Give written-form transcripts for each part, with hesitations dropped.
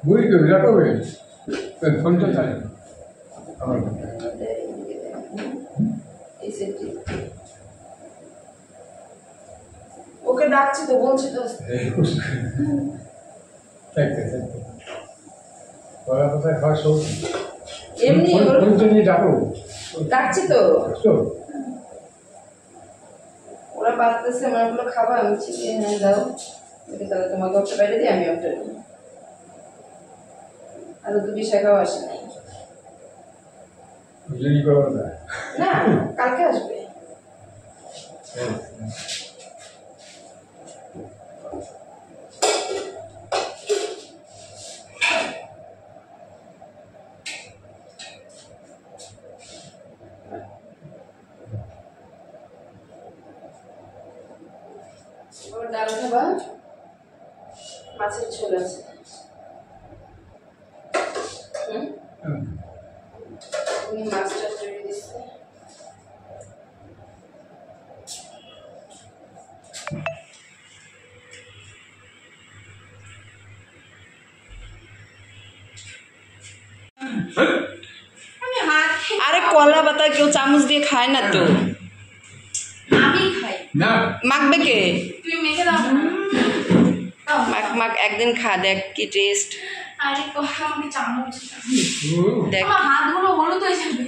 বই তো বিরাটও হয়ে ফোনটা চাই আমার ওকে ডাকছি তো, বলছি তো এমনি ডাকো, ডাকছি তো, ওরা বাঁচতেছে আমার ওগুলো খাবা, আমি চিপিয়ে হ্যাঁ দাও, তাহলে তোমাকে একটা বাইরে দিই, আমি একটা নিই, আর তো বিশাখাও আসে নাই না, কালকে আসবে। ডাল খাবা, মাছের ঝোল আছে, মাছটা তৈরি দিচ্ছে। আরে কলা পাতা কেউ চামচ দিয়ে খায় না তো, আমি খাই না মাখবে কে? তুমি মেখে দাও মাখ মাখ, একদিন খা, দেখ কি টেস্ট। আরে কথা আমি চামচ দেখ, আমার হাতগুলো হলুদ হয়ে যাবে,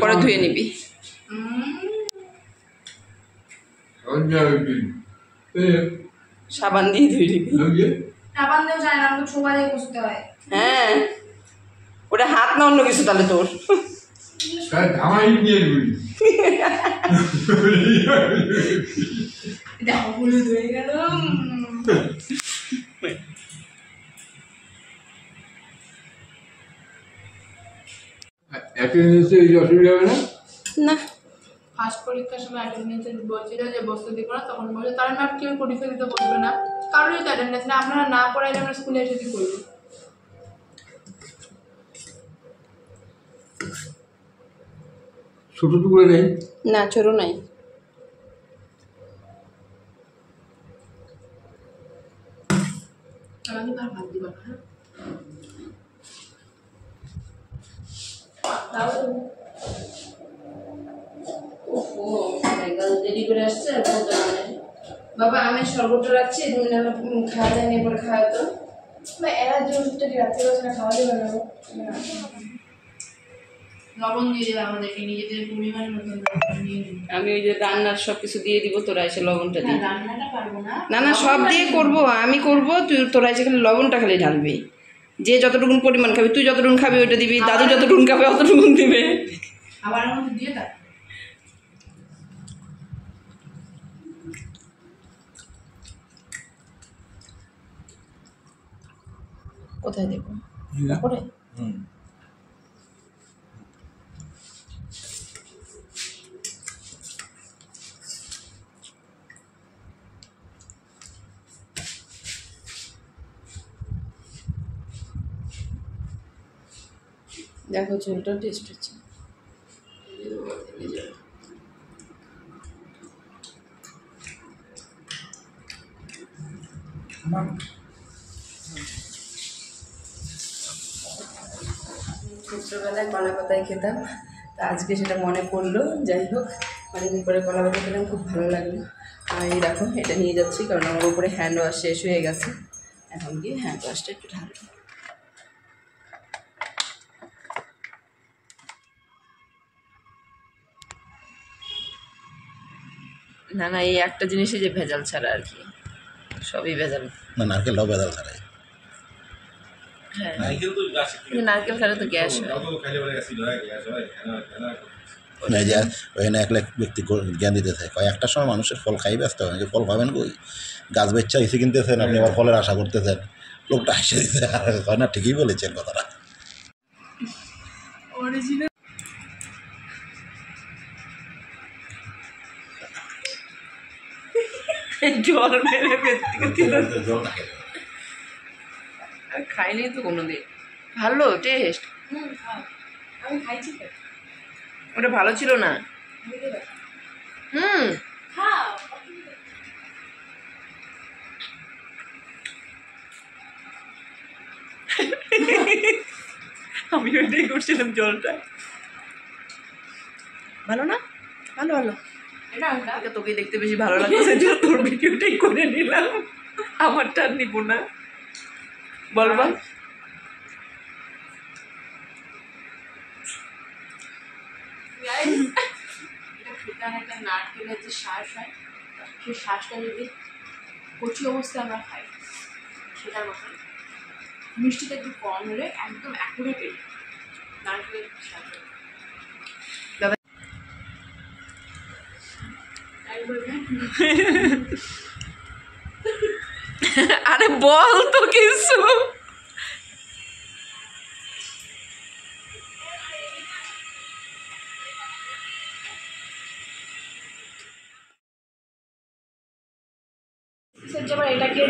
পরে ধুয়ে নিবি। সাবান দিয়ে ধুয়ে নিবি। সাবান দিয়েও যায় না, আমাকে ছোপা দিয়ে বসতে হয়। হ্যাঁ, ওটা হাত না অন্য কিছু তাহলে তোর। দেখো হলুদ হয়ে গেল। অসুবিধা হবে না না, ফার্স্ট পরীক্ষার সময় অ্যাটেন্ডেন্সের বলছিল যে বসতে দিব না, তখন বলছে তার ম্যাম কেউ পরীক্ষা দিতে বলবে না, কারোরই তো অ্যাটেন্ডেন্স না, আপনারা না পড়াইলে আমরা স্কুলে এসে কি করবো। ছোট টুকরো নেই না ছোট নাই। আমাকে আর ভাত দিবা না, হ্যাঁ দেরি করে আসছে, বাবা আমি শরবতটা রাখছি, তুমি না খাওয়া যায় এরপর খাওয়া তো। এরা যে ওষুধটা রাত্রে বসে খাওয়া যাবে না, লবণ দিয়ে দেবে আমাদেরকে, নিজেদের পরিমাণের মতন নিয়ে নেবে। আমি ওই যে রান্নার সবকিছু দিয়ে দিব, তোরা এসে লবণটা দিয়ে। রান্নাটা পারবো না, না না সব দিয়ে করবো, আমি করবো, তুই তোরা এসে খালি লবণটা খালি ঢালবি, যে যতটুকুন পরিমাণ খাবি, তুই যতটুকুন খাবি ওইটা দিবি, দাদু যতটুকুন খাবে অতটুকুন দিবে। আবার আমার মধ্যে দিয়ে থাক। কোথায় দেবো? করে দেখো ঝোলটা টেস্ট হচ্ছে। ছোট্টবেলায় কলা পাতায় খেতাম, তা আজকে সেটা মনে পড়লো। যাই হোক, অনেকদিন পরে কলা পাতা খেলাম, খুব ভালো লাগলো। আর এই দেখো এটা নিয়ে যাচ্ছি, কারণ আমার উপরে হ্যান্ড ওয়াশ শেষ হয়ে গেছে, এখন গিয়ে হ্যান্ড ওয়াশটা একটু ঢালবো। না না, এই একটা জিনিসই যে ভেজাল ছাড়া আর কি, সবই ভেজাল। না নারকেলটাও ভেজাল ছাড়াই। হ্যাঁ নারকেল ছাড়া তো গ্যাস হয়। ওখানে এক লাখ ব্যক্তি জ্ঞান দিতেছে, কয়েকটা সময় মানুষের ফল খাই ব্যস্ত হয়, ফল পাবেন কই, গাছ বেচ্চা এসে কিনতেছেন, আপনি আবার ফলের আশা করতেছেন, লোকটা এসে দিতে হয় না। ঠিকই বলেছেন কথাটা। জল মেরে খাইনি তো কোনোদিন। ভালো টেস্ট, আমি খাইছি, ওটা ভালো ছিল না। খাও আমি ওইটাই করছিলাম জলটা। ভালো না? ভালো ভালো। এটা তোকে দেখতে বেশি ভালো লাগছে, যে তোর ভিডিওটাই করে নিলাম, আমারটা আর নিব না। বল বল। একটা নারকেলের যে শ্বাস হয়, সেই শ্বাসটা যদি কচি অবস্থায় আমরা খাই, সেটার মতন মিষ্টিটা একটু কম হলে একদম অ্যাকুরেট নারকেলের শ্বাস হয়। আরে বল তো কিছু। যেবার এটাকে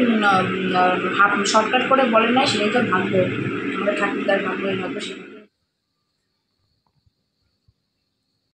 শর্টকাট করে বলে নাই, সেটাই তো ভাগ্য, আমাদের ঠাকুরদার ভাগ্য, এই ভাগ্য সে ভাগ্য।